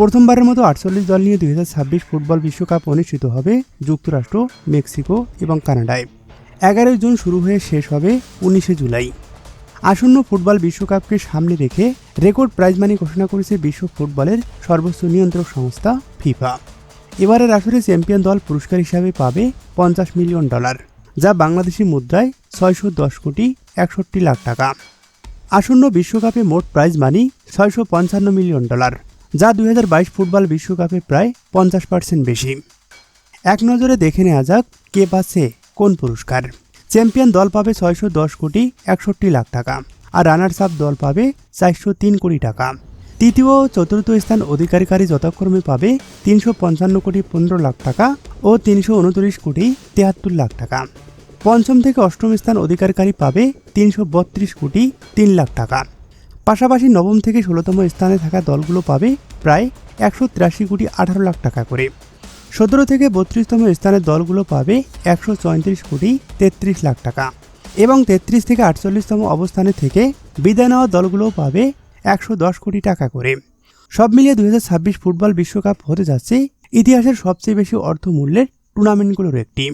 প্রথমবারের মতো 48 দল নিয়ে 2026 ফুটবল বিশ্বকাপ অনুষ্ঠিত হবে যুক্তরাষ্ট্র, মেক্সিকো এবং কানাডায়। 11 জুন শুরু হয়ে শেষ হবে 19 জুলাই। আসন্ন ফুটবল বিশ্বকাপকে সামনে রেখে রেকর্ড প্রাইজ মানি ঘোষণা করেছে বিশ্ব ফুটবলের সর্বোচ্চ নিয়ন্ত্রক সংস্থা ফিফা। এবারের আসরে চ্যাম্পিয়ন দল পুরস্কার হিসাবে পাবে $50 মিলিয়ন, যা বাংলাদেশি মুদ্রায় 610 কোটি 61 লাখ টাকা। আসন্ন বিশ্বকাপে মোট প্রাইজ মানি $655 মিলিয়ন, যা 2022 ফুটবল বিশ্বকাপে প্রায় 50% বেশি। এক নজরে দেখে নেওয়া যাক কে পাচ্ছে কোন পুরস্কার। চ্যাম্পিয়ন দল পাবে 610 কোটি 61 লাখ টাকা, আর রানার্স আপ দল পাবে 403 কোটি টাকা। তৃতীয় ও চতুর্থ স্থান অধিকারী যথাক্রমে পাবে 355 কোটি 15 লাখ টাকা ও 329 কোটি 73 লাখ টাকা। পঞ্চম থেকে অষ্টম স্থান অধিকারী পাবে 332 কোটি 3 লাখ টাকা। পাশাপাশি নবম থেকে 16তম স্থানে থাকা দলগুলো পাবে প্রায় 183 কোটি 18 লাখ টাকা করে। 17 থেকে 32তম স্থানের দলগুলো পাবে 134 কোটি 33 লাখ টাকা এবং 33 থেকে 48তম অবস্থানে থেকে বিদায় নেওয়া দলগুলো পাবে 110 কোটি টাকা করে। সব মিলিয়ে 2026 ফুটবল বিশ্বকাপ হতে যাচ্ছে ইতিহাসের সবচেয়ে বেশি অর্থমূল্যের টুর্নামেন্টগুলোর একটি।